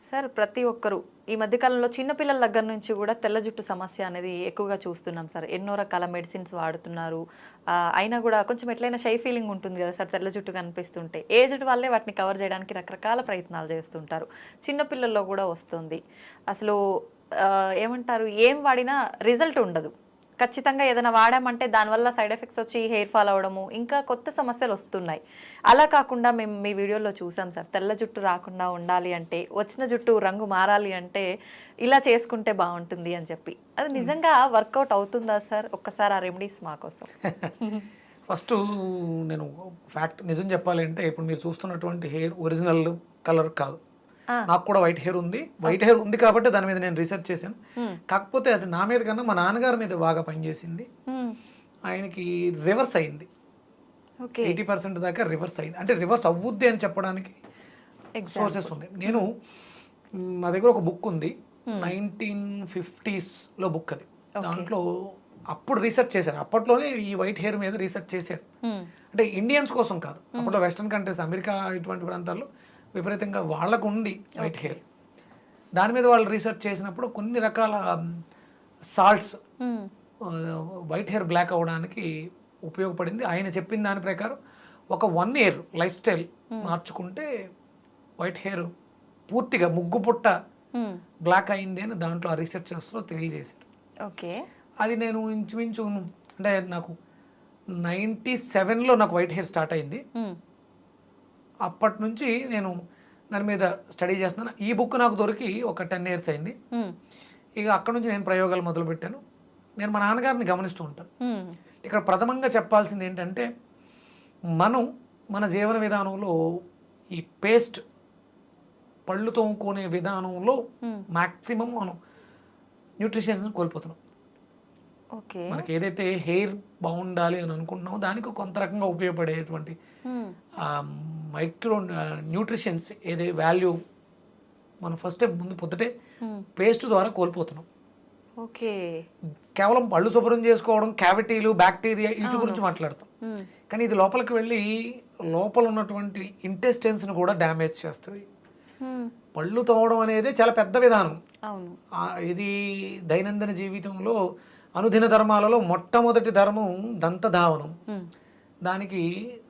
Sir ప్రతి ఒక్కరు ఈ మధ్యకాలంలో చిన్నపిల్లల దగ్గర నుంచి కూడా తెల్ల జుట్టు సమస్య అనేది ఎక్కువగా చూస్తున్నాం సార్. ఎన్నో రకాల మెడిసిన్స్ వాడుతున్నారు. అయినా కూడా కొంచెం ఎట్లయినా షై ఫీలింగ్ ఉంటుంది కదా సార్ తెల్ల జుట్టు కనిపిస్తుంటే. ఏజ్డ్ వాళ్ళే వాటిని కవర్ చేయడానికి రకరకాల ప్రయత్నాలు చేస్తుంటారు. చిన్నపిల్లల్లో కూడా వస్తుంది. అసలు ఏమంటారు, ఏం వాడినా రిజల్ట్ ఉండదు. ఖచ్చితంగా ఏదైనా వాడామంటే దానివల్ల సైడ్ ఎఫెక్ట్స్ వచ్చి హెయిర్ ఫాల్ అవ్వడము, ఇంకా కొత్త సమస్యలు వస్తున్నాయి. అలా కాకుండా మేము మీ వీడియోలో చూసాం సార్, తెల్ల జుట్టు రాకుండా ఉండాలి అంటే, వచ్చిన జుట్టు రంగు మారాలి అంటే ఇలా చేసుకుంటే బాగుంటుంది అని చెప్పి. అది నిజంగా వర్కౌట్ అవుతుందా సార్? ఒక్కసారి ఆ రెమెడీస్ మా కోసం. ఫస్ట్ నేను ఫ్యాక్ట్ నిజం చెప్పాలి అంటే, ఇప్పుడు మీరు చూస్తున్నటువంటి హెయిర్ ఒరిజినల్ కలర్ కాదు. నాకు కూడా వైట్ హెయిర్ ఉంది. వైట్ హెయిర్ ఉంది కాబట్టి దాని మీద నేను రీసెర్చ్ చేశాను. కాకపోతే అది నా మీద కన్నా మా నాన్నగారి మీద బాగా పనిచేసింది. ఆయనకి రివర్స్ అయింది. 80% దాకా రివర్స్ అయింది. అంటే రివర్స్ అవ్వుద్ది అని చెప్పడానికి సోర్సెస్ ఉన్నాయి. నేను నా దగ్గర ఒక బుక్ ఉంది, 1950s బుక్. అది దాంట్లో అప్పుడు రీసెర్చ్ చేశారు. అప్పట్లోనే ఈ వైట్ హెయిర్ మీద రీసెర్చ్ చేశారు. అంటే ఇండియన్స్ కోసం కాదు, అప్పట్లో వెస్టర్న్ కంట్రీస్, అమెరికా ఇటువంటి ప్రాంతాల్లో విపరీతంగా వాళ్ళకు ఉంది వైట్ హెయిర్. దాని మీద వాళ్ళు రీసెర్చ్ చేసినప్పుడు కొన్ని రకాల సాల్ట్స్ వైట్ హెయిర్ బ్లాక్ అవ్వడానికి ఉపయోగపడింది. ఆయన చెప్పిన దాని ప్రకారం ఒక 1 year లైఫ్ స్టైల్ మార్చుకుంటే వైట్ హెయిర్ పూర్తిగా ముగ్గు పుట్ట బ్లాక్ అయింది అని దాంట్లో ఆ రీసెర్చర్స్లో తెలియజేశారు. ఓకే, అది నేను ఇంచుమించు అంటే నాకు 97లో నాకు వైట్ హెయిర్ స్టార్ట్ అయింది. అప్పటి నుంచి నేను దాని మీద స్టడీ చేస్తున్నాను. ఈ బుక్ నాకు దొరికి ఒక 10 years అయింది. ఇక అక్కడ నుంచి నేను ప్రయోగాలు మొదలుపెట్టాను. నేను మా నాన్నగారిని గమనిస్తూ ఉంటాను. ఇక్కడ ప్రథమంగా చెప్పాల్సింది ఏంటంటే, మన జీవన విధానంలో ఈ పేస్ట్ పళ్ళు తోముకునే విధానంలో మ్యాక్సిమం మనం న్యూట్రిషన్స్ కోల్పోతున్నాం. మనకి ఏదైతే హెయిర్ బాగుండాలి అని అనుకుంటున్నామో దానికి కొంత రకంగా ఉపయోగపడేటువంటి మైక్రో న్యూట్రిషన్స్ ఏదే వాల్యూ మనం ఫస్ట్ ముందు పొద్దుటే పేస్ట్ ద్వారా కోల్పోతున్నాం. ఓకే, కేవలం పళ్ళు శుభ్రం చేసుకోవడం, క్యావిటీలు, బ్యాక్టీరియా వీటి గురించి మాట్లాడతాం. కానీ ఇది లోపలికి వెళ్ళి లోపల ఉన్నటువంటి ఇంటెస్టైన్స్ని కూడా డ్యామేజ్ చేస్తుంది. పళ్ళు తోమడం అనేది చాలా పెద్ద విధానం. ఇది దైనందిన జీవితంలో అనుదిన ధర్మాలలో మొట్టమొదటి ధర్మం దంతధావనం. దానికి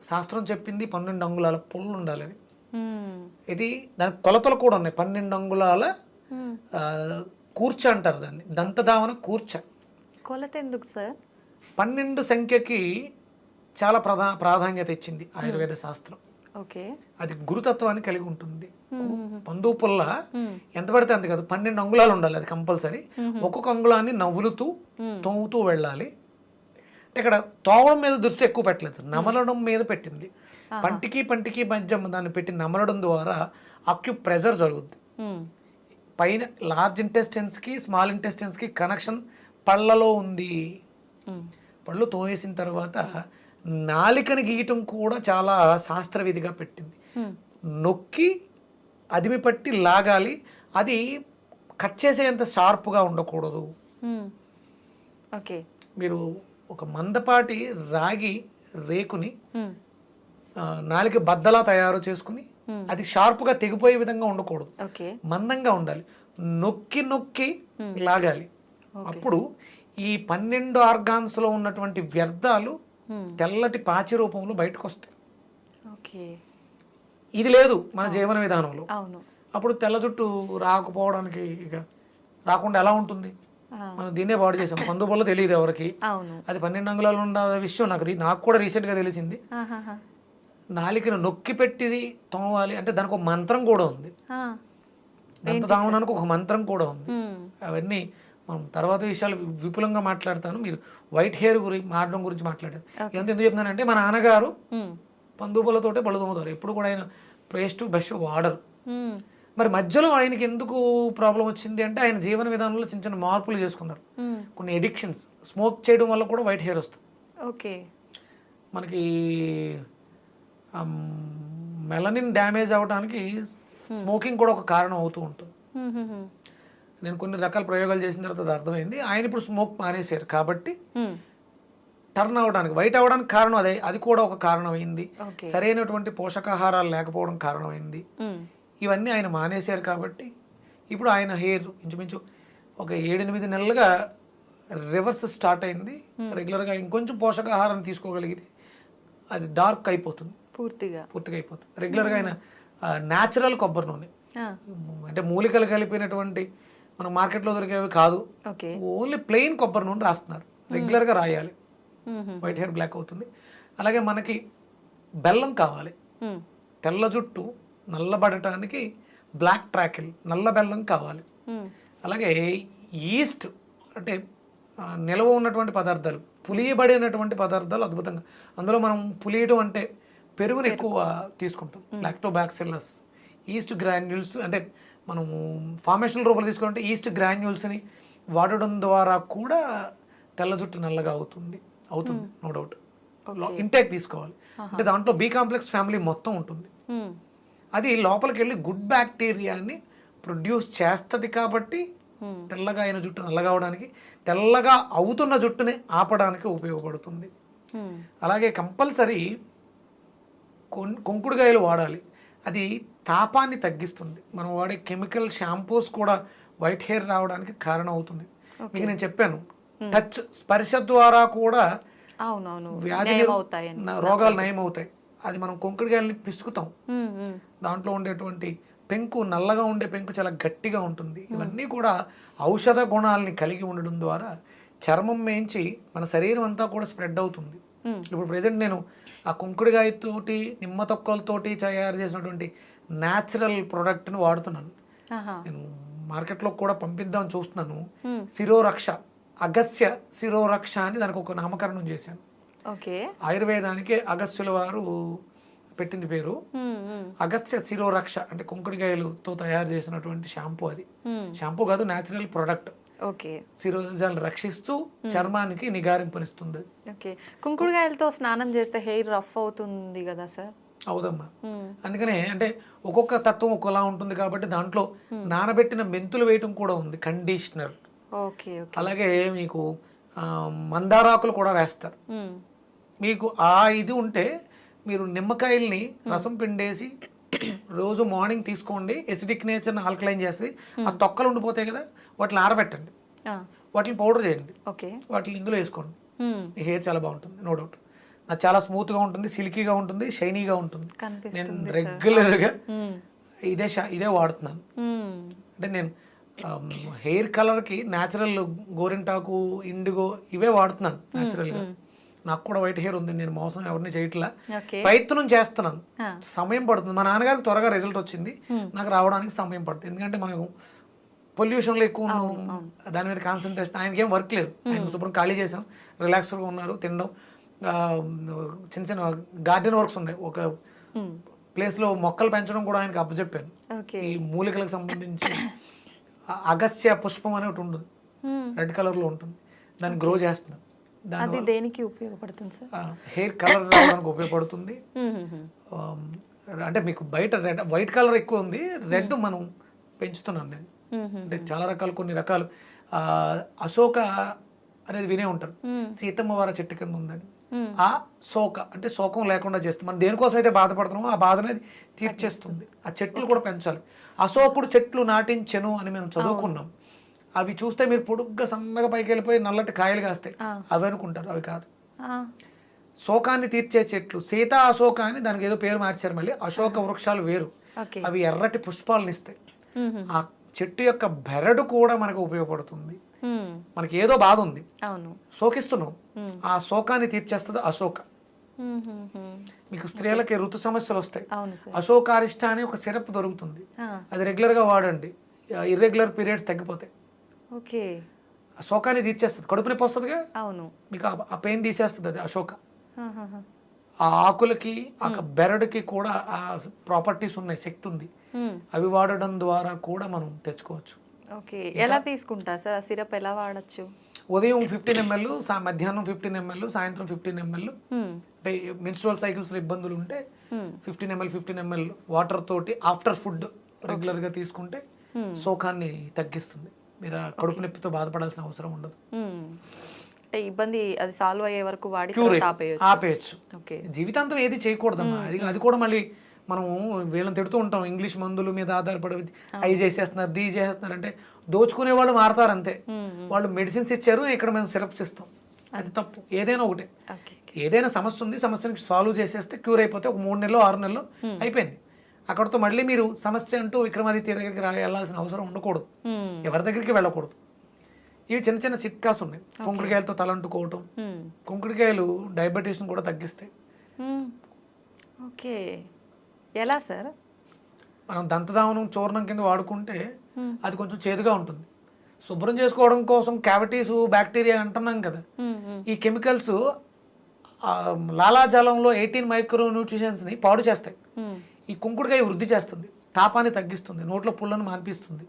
శాస్త్రం చెప్పింది 12 అంగుళాల పుల్లు ఉండాలని. ఇది దానికి కొలతలు కూడా ఉన్నాయి. 12 అంగుళాల కూర్చ అంటారు దాన్ని, దంతధావన కూర్చ. కొలత ఎందుకు సార్? 12 సంఖ్యకి చాలా ప్రాధాన్యత ఇచ్చింది ఆయుర్వేద శాస్త్రం. అది గురుతత్వాన్ని కలిగి ఉంటుంది. పందు పుల్ల ఎంత పడితే అంత కాదు, 12 అంగుళాలు ఉండాలి. అది కంపల్సరీ. ఒక్కొక్క అంగుళాన్ని నవ్వులుతూ తోముతూ వెళ్ళాలి. ఇక్కడ తోవడం మీద దృష్టి ఎక్కువ పెట్టలేదు, నమలడం మీద పెట్టింది. పంటికి మధ్య దాన్ని పెట్టి నమలడం ద్వారా అక్యుప్రెషర్ జరుగుద్ది. పైన లార్జ్ ఇంటెస్టైన్స్కి స్మాల్ ఇంటెస్టైన్స్కి కనెక్షన్ పళ్ళలో ఉంది. పళ్ళు తోవేసిన తర్వాత నాలికని గీయటం కూడా చాలా శాస్త్రవిధిగా పెట్టింది. నొక్కి అదిమి పట్టి లాగాలి. అది కట్ చేసేంత షార్ప్గా ఉండకూడదు. మీరు ఒక మందపాటి రాగి రేకుని నాలిక బద్దలా తయారు చేసుకుని అది షార్ప్గా తెగిపోయే విధంగా ఉండకూడదు, మందంగా ఉండాలి. నొక్కి నొక్కి లాగాలి. అప్పుడు ఈ 12 ఆర్గాన్స్లో ఉన్నటువంటి వ్యర్థాలు తెల్లటి పాచి రూపంలో బయటకు వస్తాయి. ఇది లేదు మన జీవన విధానంలో. అప్పుడు తెల్ల జుట్టు రాకపోవడానికి ఇక రాకుండా ఎలా ఉంటుంది? మనం దీన్నే పాడు చేసాం. పందు వల్ల తెలియదు ఎవరికి. అది 12 అంగుళాలు ఉన్న విషయం నాకు కూడా రీసెంట్గా తెలిసింది. నాలికను నొక్కి పెట్టిది తోమాలి అంటే దానికి ఒక మంత్రం కూడా ఉంది. దంతధావనానికి ఒక మంత్రం కూడా ఉంది. అవన్నీ మనం తర్వాత విషయాలు విపులంగా మాట్లాడతాను. మీరు వైట్ హెయిర్ మారడం గురించి మాట్లాడారు. ఎందుకు చెప్తున్నానంటే, మా నాన్నగారు పందుపులతోటే పళ్ళు తోముతారు. ఎప్పుడు కూడా ఆయన పేస్ట్ బ్రష్ వాడరు. మరి మధ్యలో ఆయనకి ఎందుకు ప్రాబ్లం వచ్చింది అంటే, ఆయన జీవన విధానంలో చిన్న చిన్న మార్పులు చేసుకున్నారు. కొన్ని ఎడిక్షన్స్, స్మోక్ చేయడం వల్ల కూడా వైట్ హెయిర్ వస్తుంది. మనకి మెలనిన్ డ్యామేజ్ అవడానికి స్మోకింగ్ కూడా ఒక కారణం అవుతూ ఉంటుంది. నేను కొన్ని రకాల ప్రయోగాలు చేసిన తర్వాత అది అర్థమైంది. ఆయన ఇప్పుడు స్మోక్ మానేశారు కాబట్టి టర్న్ అవడానికి, వైట్ అవడానికి కారణం అదే, అది కూడా ఒక కారణమైంది. ఓకే. సరైనటువంటి పోషకాహారాలు లేకపోవడం కారణమైంది. ఇవన్నీ ఆయన మానేశారు కాబట్టి ఇప్పుడు ఆయన హెయిర్ ఇంచుమించు ఒక 7-8 నెలలుగా రివర్స్ స్టార్ట్ అయింది. రెగ్యులర్గా ఇంకొంచెం పోషకాహారాన్ని తీసుకోగలిగితే అది డార్క్ అయిపోతుంది, పూర్తిగా అయిపోతుంది. రెగ్యులర్గా ఆయన న్యాచురల్ కొబ్బరి నూనె, అంటే మూలికలు కలిపినటువంటి మన మార్కెట్లో దొరికేవి కాదు, ఓన్లీ ప్లెయిన్ కొబ్బరి నూనె రాస్తున్నారు. రెగ్యులర్గా రాయాలి, వైట్ హెయిర్ బ్లాక్ అవుతుంది. అలాగే మనకి బెల్లం కావాలి, తెల్ల జుట్టు నల్లబడటానికి బ్లాక్ ట్రాకిల్, నల్ల బెల్లం కావాలి. అలాగే ఈస్ట్ అంటే నిల్వ ఉన్నటువంటి పదార్థాలు, పులియబడినటువంటి పదార్థాలు అద్భుతంగా, అందులో మనం పులియటం అంటే పెరుగుని ఎక్కువ తీసుకుంటాం. లాక్టోబాక్సిల్లస్, ఈస్ట్ గ్రాన్యూల్స్, అంటే మనము ఫార్మేషన్ రూపంలో తీసుకుంటే ఈస్ట్ గ్రాన్యూల్స్ని వాడడం ద్వారా కూడా తెల్ల జుట్టు నల్లగా అవుతుంది, నో డౌట్. ఇంటేక్ తీసుకోవాలి, అంటే దాంట్లో బి కాంప్లెక్స్ ఫ్యామిలీ మొత్తం ఉంటుంది. అది లోపలికి వెళ్ళి గుడ్ బ్యాక్టీరియాని ప్రొడ్యూస్ చేస్తుంది కాబట్టి తెల్లగా అయిన జుట్టు నల్లగా అవడానికి, తెల్లగా అవుతున్న జుట్టుని ఆపడానికి ఉపయోగపడుతుంది. అలాగే కంపల్సరీ కుంకుడుకాయలు వాడాలి, అది తాపాన్ని తగ్గిస్తుంది. మనం వాడే కెమికల్ షాంపూస్ కూడా వైట్ హెయిర్ రావడానికి కారణం అవుతుంది. మీకు నేను చెప్పాను, టచ్, స్పర్శ ద్వారా కూడా వ్యాధి రోగాలు నయం అవుతాయి. అది మనం కుంకుడుకాయలని పిసుకుతాం, దాంట్లో ఉండేటువంటి పెంకు, నల్లగా ఉండే పెంకు చాలా గట్టిగా ఉంటుంది. ఇవన్నీ కూడా ఔషధ గుణాలని కలిగి ఉండడం ద్వారా చర్మం మేంచి మన శరీరం అంతా కూడా స్ప్రెడ్ అవుతుంది. ఇప్పుడు ప్రెసెంట్ నేను ఆ కుంకుడుకాయతోటి, నిమ్మ తొక్కలతోటి తయారు చేసినటువంటి న్యాచురల్ ప్రోడక్ట్ని వాడుతున్నాను. నేను మార్కెట్లో కూడా పంపిద్దామని చూస్తున్నాను. శిరోరక్ష, అగస్య శిరోరక్ష అని దానికి ఒక నామకరణం చేశాను. ఆయుర్వేదానికి అగస్యుల వారు పెట్టింది పేరు. అగస్య శిరోరక్ష అంటే కుంకుడుకాయలతో తయారు చేసినటువంటి షాంపూ. అది షాంపూ కాదు, న్యాచురల్ ప్రొడక్ట్. శిరోజాలను రక్షిస్తూ చర్మానికి నిగారింపునిస్తుంది. కుంకుడుకాయలతో స్నానం చేస్తే హెయిర్ రఫ్ అవుతుంది కదా సార్? అవుదమ్మా, అందుకనే అంటే ఒక్కొక్క తత్వం ఒక్కోలా ఉంటుంది కాబట్టి దాంట్లో నానబెట్టిన మెంతులు వేయటం కూడా ఉంది, కండిషనర్. అలాగే మీకు మందారాకులు కూడా వేస్తారు. మీకు ఆ ఇది ఉంటే మీరు నిమ్మకాయల్ని రసం పిండేసి రోజు మార్నింగ్ తీసుకోండి, ఎసిడిక్ నేచర్ని ఆల్కలైన్ చేస్తుంది. ఆ తొక్కలు ఉండిపోతాయి కదా, వాటిని ఆరబెట్టండి, వాటిని పౌడర్ చేయండి, వాటిని ఇందులో వేసుకోండి. మీ హెయిర్ చాలా బాగుంటుంది, నో డౌట్. నాకు చాలా స్మూత్గా ఉంటుంది, సిల్కీగా ఉంటుంది, షైనీగా ఉంటుంది. నేను రెగ్యులర్గా ఇదే వాడుతున్నాను. అంటే నేను హెయిర్ కలర్కి న్యాచురల్ గోరింటాకు, ఇండిగో ఇవే వాడుతున్నాను న్యాచురల్గా. నాకు కూడా వైట్ హెయిర్ ఉంది, నేను మోసం ఎవరిని చేయట్లా, ప్రయత్నం చేస్తున్నాను. సమయం పడుతుంది. మా నాన్నగారికి త్వరగా రిజల్ట్ వచ్చింది, నాకు రావడానికి సమయం పడుతుంది. ఎందుకంటే మనకు పొల్యూషన్లో ఎక్కువ ఉన్నాం, దాని మీద కాన్సన్ట్రేషన్. ఆయనకి ఏం వర్క్ లేదు, ఆయన శుభ్రం ఖాళీ చేసాం, రిలాక్స్గా ఉన్నారు, తినడం, చిన్న చిన్న గార్డెన్ వర్క్స్ ఉన్నాయి. ఒక ప్లేస్లో మొక్కలు పెంచడం కూడా ఆయనకి అప్పచెప్పాను. ఈ మూలికలకు సంబంధించి అగస్య పుష్పం అని ఒకటి ఉంటుంది, రెడ్ కలర్లో ఉంటుంది, దాన్ని గ్రో చేస్తున్నాను. అది దేనికి ఉపయోగపడుతుంది సార్? హెయిర్ కలర్ రావడానికి ఉపయోగపడుతుంది. అంటే మీకు బయట రెడ్, వైట్ కలర్ ఎక్కువ ఉంది, రెడ్ మనం పెంచుతున్నాను నేను. అంటే చాలా రకాలు, కొన్ని రకాలు అశోక అనేది వినే ఉంటారు, సీతమ్మ వారి చెట్టు కింద ఉందని. ఆ శోక అంటే శోకం లేకుండా చేస్తుంది. మనం దేనికోసం అయితే బాధపడుతున్నామో ఆ బాధ అనేది తీర్చేస్తుంది. ఆ చెట్లు కూడా పెంచాలి. అశోకుడు చెట్లు నాటించెను అని మేము చదువుకున్నాం. అవి చూస్తే మీరు పొడుగ్గా సన్నగా పైకి వెళ్ళిపోయి నల్లటి కాయలు కాస్తాయి, అవి అనుకుంటారు, అవి కాదు. శోకాన్ని తీర్చే చెట్లు, సీతా అశోక అని దానికి ఏదో పేరు మార్చారు మళ్ళీ. అశోక వృక్షాలు వేరు, అవి ఎర్రటి పుష్పాలను ఇస్తాయి. ఆ చెట్టు యొక్క బెరడు కూడా మనకు ఉపయోగపడుతుంది. మనకి ఏదో బాధ ఉంది, శోకిస్తున్నాం, ఆ శోకాన్ని తీర్చేస్తుంది అశోక. మీకు స్త్రీలకి ఋతు సమస్యలు వస్తాయి, అశోకారిష్ట అని ఒక సిరప్ దొరుకుతుంది, అది రెగ్యులర్ గా వాడండి, ఇర్రెగ్యులర్ పీరియడ్స్ తగ్గిపోతాయి. శోకాన్ని తీర్చేస్తుంది, కడుపు నొప్పి వస్తుందిగా, మీకు ఆ పెయిన్ తీసేస్తుంది అది అశోక. ఆ ఆకులకి, ఆ బెరడుకి కూడా ఆ ప్రాపర్టీస్ ఉన్నాయి, శక్తి ఉంది. అవి వాడడం ద్వారా కూడా మనం తెచ్చుకోవచ్చు. ఎలా తీసుకుంటారు సార్ సిరప్, ఎలా వాడచ్చు? ఉదయం 15 ml, మధ్యాహ్నం 15 ml, సాయంత్రం 15 ml. అంటే మెన్స్ట్రువల్ సైకిల్స్ లో ఇబ్బందులు ఉంటే 15 ml వాటర్ తోటి ఆఫ్టర్ ఫుడ్ రెగ్యులర్ గా తీసుకుంటే శోకాన్ని తగ్గిస్తుంది. మీరు కడుపు నొప్పితో బాధపడాల్సిన అవసరం ఉండదు. అంటే ఇబ్బంది అది సాల్వ్ అయ్యే వరకు వాడి క్యూర్ తర్వాత ఆపేయొచ్చు. ఆపేయచ్చు. ఓకే. జీవితాంతం ఏది చేయకూడదమ్మా. అది కూడా మళ్ళీ మనం వీళ్ళని తిడుతూ ఉంటాం, ఇంగ్లీష్ మందుల మీద ఆధారపడి అవి చేసేస్తున్నారు, దీ చేసేస్తున్నారు అంటే దోచుకునే వాళ్ళు మారతారు అంతే. వాళ్ళు మెడిసిన్స్ ఇచ్చారు, ఇక్కడ మేము సిరప్స్ ఇస్తాం, అది తప్పు. ఏదైనా ఒకటే, ఓకే. ఏదైనా సమస్య ఉంది, సమస్యని సాల్వ్ చేసేస్తే క్యూర్ అయిపోతే ఒక 3 నెలలో 6 నెలలో అయిపోయింది. అక్కడతో మళ్ళీ మీరు సమస్య అంటూ విక్రమాదిత్య దగ్గరికి వెళ్ళాల్సిన అవసరం ఉండకూడదు, ఎవరి దగ్గరికి వెళ్ళకూడదు. ఇవి చిన్న చిన్న చిట్కాస్ ఉన్నాయి. కుంకుడికాయలతో తలంటుకోవటం, కుంకుడికాయలు డయాబెటీస్ని కూడా తగ్గిస్తాయి. ఓకే, ఎలా సార్? మనం దంతధావనం చూర్ణం కింద వాడుకుంటే అది కొంచెం చేదుగా ఉంటుంది. శుభ్రం చేసుకోవడం కోసం క్యావిటీస్ బ్యాక్టీరియా అంటున్నాం కదా, ఈ కెమికల్స్ లాలాజలంలో 18 మైక్రో న్యూట్రిషన్స్ని పాడు చేస్తాయి. ఈ కుంకుడుకాయ వృద్ధి చేస్తుంది, తాపాన్ని తగ్గిస్తుంది, నోట్లో పుల్లను మాన్పిస్తుంది.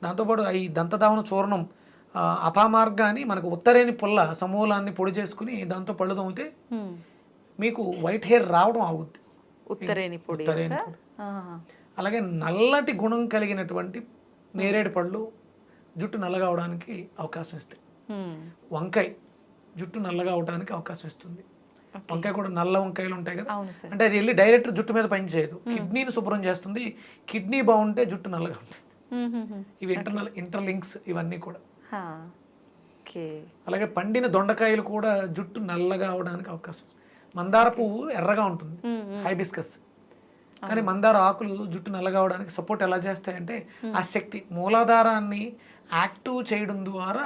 దాంతోపాటు ఈ దంతధావన చూర్ణం అపామార్గాన్ని మనకు ఉత్తరేని పుల్ల సమూలాన్ని పొడి చేసుకుని దాంతో పళ్ళు తోమితే మీకు వైట్ హెయిర్ రావడం ఆగుద్ది. ఉత్తరేని పొడి. అలాగే నల్లటి గుణం కలిగినటువంటి నేరేడు పళ్ళు జుట్టు నల్లగా అవడానికి అవకాశం ఇస్తాయి. వంకాయ జుట్టు నల్లగా అవడానికి అవకాశం ఇస్తుంది. వంకాయ కూడా నల్ల వంకాయలు ఉంటాయి కదా, అంటే అది వెళ్ళి డైరెక్ట్ జుట్టు మీద పని చేయదు, కిడ్నీని శుభ్రం చేస్తుంది. కిడ్నీ బాగుంటే జుట్టు నల్లగా ఉంటుంది. ఇవి ఇంటర్లింక్స్ ఇవన్నీ కూడా. అలాగే పండిన దొండకాయలు కూడా జుట్టు నల్లగా అవడానికి అవకాశం. మందార పువ్వు ఎర్రగా ఉంటుంది, హైబిస్కస్, కానీ మందార ఆకులు జుట్టు నల్లగా అవడానికి సపోర్ట్ ఎలా చేస్తాయంటే ఆ శక్తి మూలాధారాన్ని యాక్టివ్ చేయడం ద్వారా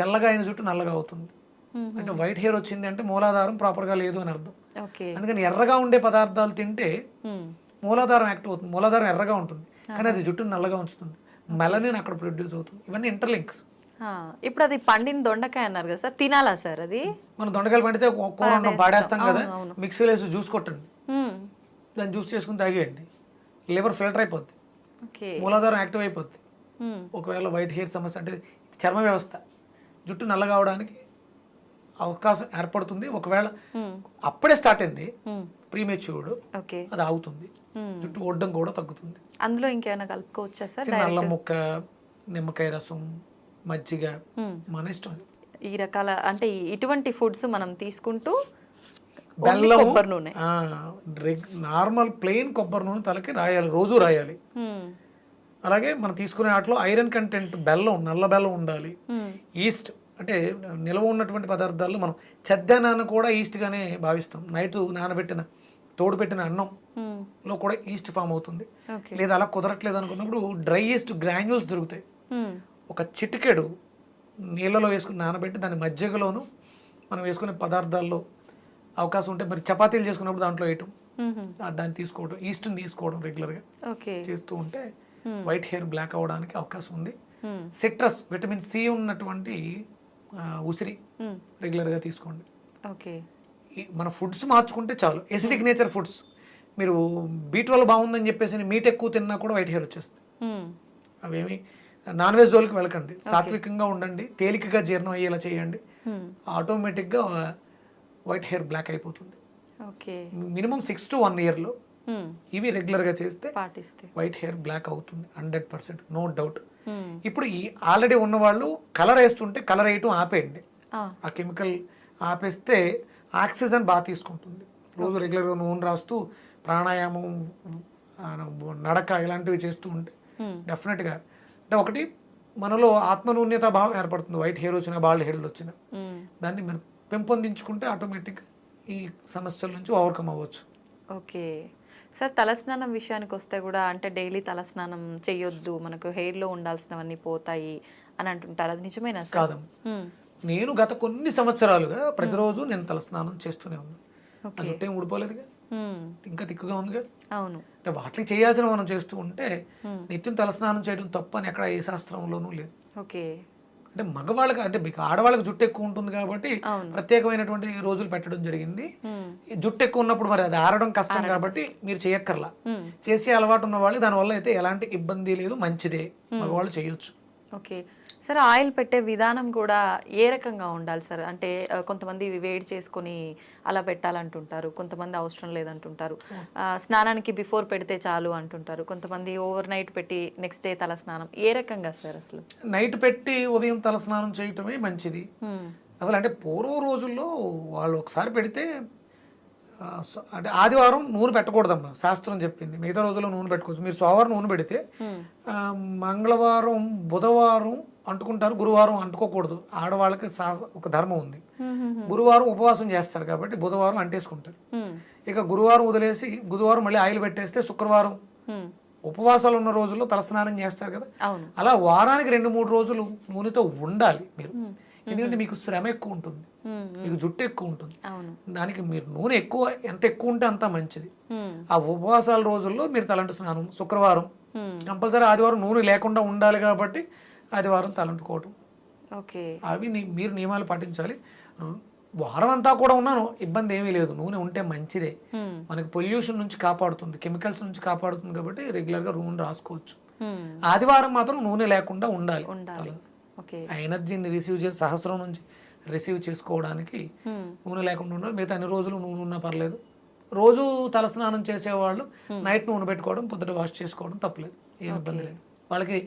తెల్లగా అయిన జుట్టు నల్లగా అవుతుంది. అంటే వైట్ హెయిర్ వచ్చింది అంటే మూలాధారం ప్రాపర్గా లేదు అని అర్థం. అందుకని ఎర్రగా ఉండే పదార్థాలు తింటే మూలాధారం యాక్టివ్ అవుతుంది. మూలాధారం ఎర్రగా ఉంటుంది కానీ అది జుట్టును నల్లగా ఉంచుతుంది, మెలనిన్ అక్కడ ప్రొడ్యూస్ అవుతుంది. ఇవన్నీ ఇంటర్లింక్స్. ఇప్పుడు అది పండిన దొండకాయ అన్నారు కదా సార్, తినాలా సార్ అది? మనం దొండకాయలు పండితే కూర పాడేస్తాం కదా, మిక్సీలో వేసి జ్యూస్ కొట్టండి, దాన్ని జ్యూస్ చేసుకుని తాగేయండి, లివర్ ఫిల్టర్ అయిపోద్ది, మూలాధారం యాక్టివ్ అయిపోద్ది. ఒకవేళ వైట్ హెయిర్ సమస్య అంటే చర్మ వ్యవస్థ జుట్టు నల్లగా అవడానికి అవకాశం ఏర్పడుతుంది. ఒకవేళ అప్పుడే స్టార్ట్ అయింది ప్రీమెచ్యూర్డ్, అది ఆగుతుంది, జుట్టు ఒడ్డం కూడా తగ్గుతుంది. అందులో ఇంకేమైనా కలుపుకోవచ్చా సార్? అల్లం ముక్క, నిమ్మకాయ రసం, మజ్జిగ, మన ఇష్టం. ఈ రకాల అంటే ఇటువంటి ఫుడ్స్ మనం తీసుకుంటూ బెల్లం, కొబ్బరి నూనె, నార్మల్ ప్లెయిన్ కొబ్బరి నూనె తలకి రాయాలి, రోజు రాయాలి. అలాగే మనం తీసుకునే వాటిలో ఐరన్ కంటెంట్, బెల్లం, నల్ల బెల్లం ఉండాలి. ఈస్ట్ అంటే నిల్వ ఉన్నటువంటి పదార్థాల్లో మనం చెద్దనాన్ని కూడా ఈస్ట్ గానే భావిస్తాం. నైట్ నానబెట్టిన తోడు పెట్టిన అన్నంలో కూడా ఈస్ట్ ఫామ్ అవుతుంది. లేదా అలా కుదరట్లేదు అనుకున్నప్పుడు డ్రై ఈస్ట్ గ్రాన్యూల్స్ దొరుకుతాయి. ఒక చిటికెడు నీళ్ళలో వేసుకుని నానబెట్టి దాని మజ్జిగలోను మనం వేసుకునే పదార్థాల్లో అవకాశం ఉంటే, మరి చపాతీలు చేసుకున్నప్పుడు దాంట్లో వేయటం, దాన్ని తీసుకోవడం, ఈస్ట్ని తీసుకోవడం రెగ్యులర్గా చేస్తూ ఉంటే వైట్ హెయిర్ బ్లాక్ అవడానికి అవకాశం ఉంది. సిట్రస్, విటమిన్ సి ఉన్నటువంటి ఉసిరి రెగ్యులర్గా తీసుకోండి. మన ఫుడ్స్ మార్చుకుంటే చాలు. ఎసిడిక్ నేచర్ ఫుడ్స్, మీరు B12 బాగుందని చెప్పేసి మీట్ ఎక్కువ తిన్నా కూడా వైట్ హెయిర్ వచ్చేస్తుంది. అవేమి నాన్ వెజ్ జోలికి వెళ్ళకండి, సాత్వికంగా ఉండండి, తేలికగా జీర్ణం అయ్యేలా చేయండి, ఆటోమేటిక్గా వైట్ హెయిర్ బ్లాక్ అయిపోతుంది. మినిమం 6 to 1 year ఇవి రెగ్యులర్గా చేస్తే వైట్ హెయిర్ బ్లాక్ అవుతుంది 100%, నో డౌట్. ఇప్పుడు ఈ ఆల్రెడీ ఉన్న వాళ్ళు కలర్ వేస్తుంటే కలర్ వేయటం ఆపేయండి. ఆ కెమికల్ ఆపేస్తే ఆక్సిజన్ బాగా తీసుకుంటుంది. రోజు రెగ్యులర్గా నూనె రాస్తూ ప్రాణాయామం, నడక ఇలాంటివి చేస్తూ ఉంటే డెఫినెట్గా అంటే ఒకటి మనలో ఆత్మనూన్యత భావం ఏర్పడుతుంది. వైట్ హెయిర్ వచ్చినా, బాల్డ్ హెయిర్ వచ్చినా దాన్ని మనం పెంపొందించుకుంటే ఆటోమేటిక్గా ఈ సమస్యల నుంచి ఓవర్కమ్ అవ్వచ్చు. ఓకే సార్, తలస్నానం విషయానికి వస్తే కూడా అంటే డైలీ తలస్నానం చేయొద్దు, మనకు హెయిర్లో ఉండాల్సినవన్నీ పోతాయి అని అంటుంటారు, అది నిజమేనా సార్? కాదు, నేను గత కొన్ని సంవత్సరాలుగా ప్రతిరోజు నేను తలస్నానం చేస్తూనే ఉన్నాను. ఆ జుట్టు ఏం ఊడిపోలేదుగా, ఇంకా తిక్కుగా ఉందిగా. అవును, అంటే వాటికి చేయాల్సిన మనం చేస్తూ ఉంటే నిత్యం తలస్నానం చేయడం తప్పు అని ఎక్కడ ఏ శాస్త్రంలోనూ లేదు. ఓకే, అంటే మగవాళ్ళకి అంటే మీకు ఆడవాళ్ళకి జుట్టు ఎక్కువ ఉంటుంది కాబట్టి ప్రత్యేకమైనటువంటి రోజులు పెట్టడం జరిగింది. జుట్టు ఎక్కువ ఉన్నప్పుడు మరి అది ఆరడం కష్టం కాబట్టి మీరు చేయక్కర్లా. చేసే అలవాటు ఉన్న వాళ్ళు దానివల్ల అయితే ఎలాంటి ఇబ్బంది లేదు, మంచిదే, మగవాళ్ళు చేయొచ్చు. ఓకే సార్, ఆయిల్ పెట్టే విధానం కూడా ఏ రకంగా ఉండాలి సార్? అంటే కొంతమంది వేడి చేసుకొని అలా పెట్టాలంటుంటారు, కొంతమంది అవసరం లేదంటుంటారు, స్నానానికి బిఫోర్ పెడితే చాలు అంటుంటారు, కొంతమంది ఓవర్ నైట్ పెట్టి నెక్స్ట్ డే తల స్నానం. ఏ రకంగా సార్ అసలు? నైట్ పెట్టి ఉదయం తల స్నానం చేయటమే మంచిది. అసలు అంటే పూర్వ రోజుల్లో వాళ్ళు ఒకసారి పెడితే అంటే ఆదివారం నూనె పెట్టకూడదమ్మా, శాస్త్రం చెప్పింది. మిగతా రోజుల్లో నూనె పెట్టుకోవచ్చు. మీరు సోమవారం నూనె పెడితే మంగళవారం బుధవారం అంటుకుంటారు, గురువారం అంటుకోకూడదు. ఆడవాళ్ళకి ఒక ధర్మం ఉంది. గురువారం ఉపవాసం చేస్తారు కాబట్టి బుధవారం అంటేసుకుంటారు. ఇక గురువారం వదిలేసి బుధవారం మళ్ళీ ఆయిల్ పెట్టేస్తే శుక్రవారం ఉపవాసాలు ఉన్న రోజుల్లో తలస్నానం చేస్తారు కదా. అలా వారానికి 2-3 రోజులు నూనెతో ఉండాలి మీరు. ఎందుకంటే మీకు శ్రమ ఎక్కువ ఉంటుంది, మీకు జుట్టు ఎక్కువ ఉంటుంది. దానికి మీరు నూనె ఎంత ఎక్కువ ఉంటే అంత మంచిది. ఆ ఉపవాసాల రోజుల్లో మీరు తలంటు స్నానం, శుక్రవారం కంపల్సరీ, ఆదివారం నూనె లేకుండా ఉండాలి కాబట్టి ఆదివారం తలంటుకోవటం, అవి మీరు నియమాలు పాటించాలి. వారం అంతా కూడా ఉన్నాను, ఇబ్బంది ఏమీ లేదు. నూనె ఉంటే మంచిదే, మనకి పొల్యూషన్ నుంచి కాపాడుతుంది, కెమికల్స్ నుంచి కాపాడుతుంది కాబట్టి రెగ్యులర్ గా నూనె రాసుకోవచ్చు. ఆదివారం మాత్రం నూనె లేకుండా ఉండాలి. ఆ ఎనర్జీని సహస్రం నుంచి రిసీవ్ చేసుకోవడానికి నూనె లేకుండా ఉండాలి. మిగతా అన్ని రోజులు నూనె ఉన్నా పర్లేదు. రోజు తలస్నానం చేసేవాళ్ళు నైట్ నూనె పెట్టుకోవడం, పొద్దుట వాష్ చేసుకోవడం తప్పలేదు, ఏమి ఇబ్బంది లేదు. వాళ్ళకి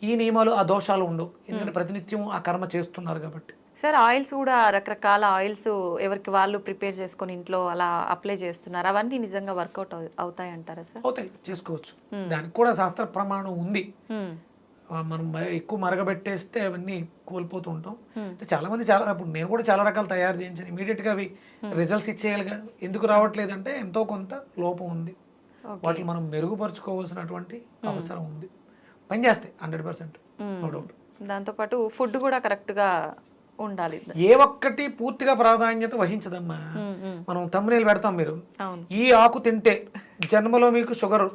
ఈ నియమాలు, ఆ దోషాలు ఉండవు, ఎందుకంటే ప్రతినిత్యం ఆ కర్మ చేస్తున్నారు కాబట్టి. సార్ ఆయిల్స్ కూడా రకరకాల ఆయిల్స్ ఎవరికి వాళ్ళు ప్రిపేర్ చేసుకొని ఇంట్లో అలా అప్లై చేస్తున్నారు, అవన్నీ నిజంగా వర్కౌట్ అవుతాయి అంటారా సార్? అవుతాయి, చేసుకోవచ్చు. దానికి కూడా శాస్త్ర ప్రమాణం ఉంది. మనం ఎక్కువ మరగబెట్టేస్తే అవన్నీ కోల్పోతూ ఉంటాం. చాలా మంది ఇప్పుడు నేను కూడా చాలా రకాలు తయారు చేయించాను, ఇమీడియట్ గా అవి రిజల్ట్స్ ఇచ్చేయాలిగా. ఎందుకు రావట్లేదంటే ఎంతో కొంత లోపం ఉంది, వాటిని మనం మెరుగుపరుచుకోవాల్సినటువంటి అవసరం ఉంది. పనిచేస్తాయి 100%, నో డౌట్. దాంతోపాటు ఫుడ్ కూడా కరెక్ట్ గా ఉండాలి. ఏ ఒక్కటి పూర్తిగా ప్రాధాన్యత వహించదమ్మా. మనం తమ్మునేలు పెడతాం, మీరు ఈ ఆకు తింటే జన్మలో మీకు షుగర్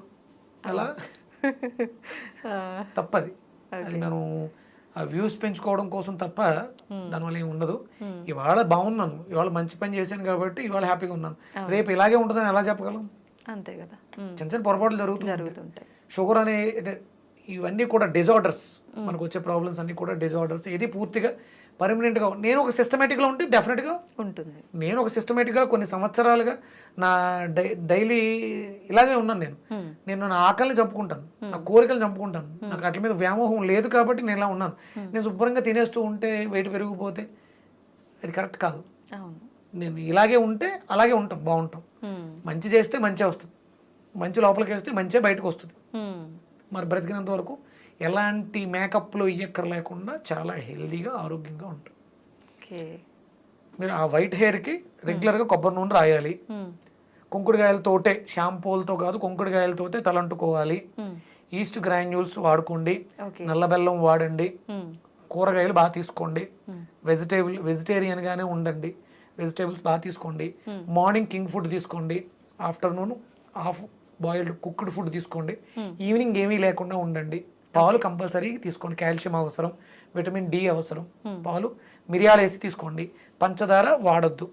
అలా తప్పది. అది మనం ఆ వ్యూస్ పెంచుకోవడం కోసం తప్ప దానివల్ల ఏమి ఉండదు. ఇవాళ బాగున్నాను, ఇవాళ మంచి పని చేశాను కాబట్టి ఇవాళ హ్యాపీగా ఉన్నాను. రేపు ఇలాగే ఉంటుందని ఎలా చెప్పగలం? అంతే కదా, చిన్న చిన్న పొరపాట్లు జరుగుతుంటాయి. షుగర్ అనే ఇవన్నీ కూడా డిజార్డర్స్, మనకు వచ్చే ప్రాబ్లమ్స్ అన్ని కూడా డిజార్డర్స్. ఇది పూర్తిగా పర్మనెంట్ గా నేను ఒక సిస్టమేటిక్ గా ఉంటే డెఫినెట్ గా ఉంటుంది. నేను ఒక సిస్టమేటిక్ గా కొన్ని సంవత్సరాలుగా నా డైలీ ఇలాగే ఉన్నాను. నేను నా ఆకలిని చంపుకుంటాను, నా కోరికలు చంపుకుంటాను. నాకు అట్ల మీద వ్యామోహం లేదు కాబట్టి నేను ఇలా ఉన్నాను. నేను శుభ్రంగా తినేస్తూ ఉంటే వెయిట్ పెరిగిపోతే అది కరెక్ట్ కాదు. నేను ఇలాగే ఉంటే అలాగే ఉంటాం, బాగుంటాం. మంచి చేస్తే మంచి వస్తుంది, మంచి లోపలికి వేస్తే మంచి బయటకు వస్తుంది. మరి బ్రతికినంత వరకు ఎలాంటి మేకప్లు ఇయ్యక్కర లేకుండా చాలా హెల్దీగా ఆరోగ్యంగా ఉంటుంది. మీరు ఆ వైట్ హెయిర్కి రెగ్యులర్గా కొబ్బరి నూనె రాయాలి. కుంకుడుకాయలతోటే, షాంపూలతో కాదు, కుంకుడుకాయలతోటే తలంటుకోవాలి. ఈస్ట్ గ్రాన్యూల్స్ వాడుకోండి, నల్ల బెల్లం వాడండి, కూరగాయలు బాగా తీసుకోండి, వెజిటేరియన్ గానే ఉండండి, వెజిటేబుల్స్ బాగా తీసుకోండి. మార్నింగ్ కింగ్ ఫుడ్ తీసుకోండి, afternoon half boiled cooked food తీసుకోండి. ఈవినింగ్ ఏమీ లేకుండా ఉండండి. పాలు కంపల్సరీ తీసుకోండి, కాల్షియం అవసరం, విటమిన్ డి అవసరం. పాలు మిరియాలు వేసి తీసుకోండి, పంచదార వాడొద్దు.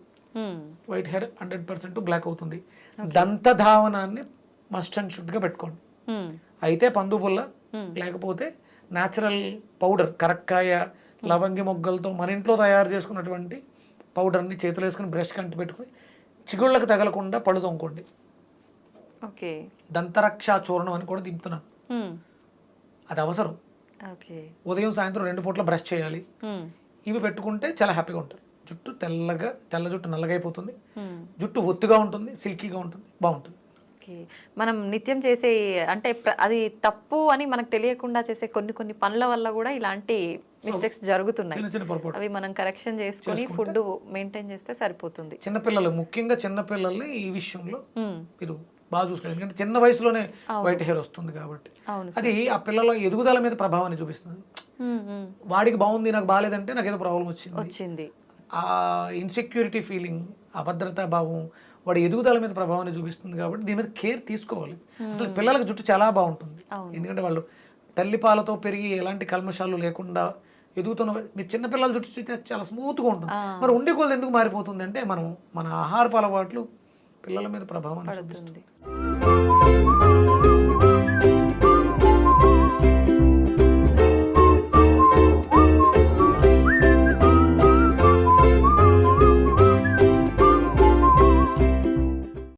వైట్ హెయిర్ 100% బ్లాక్ అవుతుంది. దంతధావనాన్ని మస్ట్ అండ్ షుడ్ గా పెట్టుకోండి. అయితే పందుపుల్ల, లేకపోతే న్యాచురల్ పౌడర్, కరక్కాయ, లవంగి మొగ్గలతో మన ఇంట్లో తయారు చేసుకున్నటువంటి పౌడర్ని చేతులు వేసుకుని బ్రష్ కంటి పెట్టుకుని చిగుళ్ళకి తగలకుండా పళ్ళు తోముకోండి. దంతరక్ష చూర్ణం అని కూడా దింపుతున్నాను, అది అవసరం. ఉదయం సాయంత్రం 2 పూట్ల బ్రష్ చేయాలి. ఇవి పెట్టుకుంటే చాలా హ్యాపీగా ఉంటారు. జుట్టు తెల్ల జుట్టు నల్లగా అయిపోతుంది, జుట్టు ఒత్తుగా ఉంటుంది, సిల్కీగా ఉంటుంది, బాగుంటుంది. మనం నిత్యం చేసే అంటే అది తప్పు అని మనకు తెలియకుండా చేసే కొన్ని పనుల వల్ల కూడా ఇలాంటి మిస్టేక్స్ జరుగుతున్నాయి. అవి మనం కరెక్షన్ చేసుకుని ఫుడ్ మెయింటైన్ చేస్తే సరిపోతుంది. చిన్నపిల్లలు, ముఖ్యంగా చిన్నపిల్లల్ని ఈ విషయంలో మీరు బాగా చూసుకోవాలి. ఎందుకంటే చిన్న వయసులోనే వైట్ హెయిర్ వస్తుంది కాబట్టి అది ఆ పిల్లల ఎదుగుదల మీద ప్రభావాన్ని చూపిస్తుంది. వాడికి బాగుంది, నాకు బాగాలేదంటే నాకు ఏదో ప్రాబ్లం వచ్చింది. ఆ ఇన్సెక్యూరిటీ ఫీలింగ్, అభద్రతా భావం వాడి ఎదుగుదల మీద ప్రభావాన్ని చూపిస్తుంది. కాబట్టి దీని మీద కేర్ తీసుకోవాలి. అసలు పిల్లలకు జుట్టు చాలా బాగుంటుంది, ఎందుకంటే వాళ్ళు తల్లిపాలతో పెరిగి ఎలాంటి కల్మషాలు లేకుండా ఎదుగుతున్న. మీరు చిన్నపిల్లల జుట్టు చూస్తే చాలా స్మూత్గా ఉంటుంది. మరి ఉండే కొలది ఎందుకు మారిపోతుంది అంటే మన ఆహారపు అలవాట్లు పిల్లల మీద ప్రభావాన్ని చూపిస్తుంది.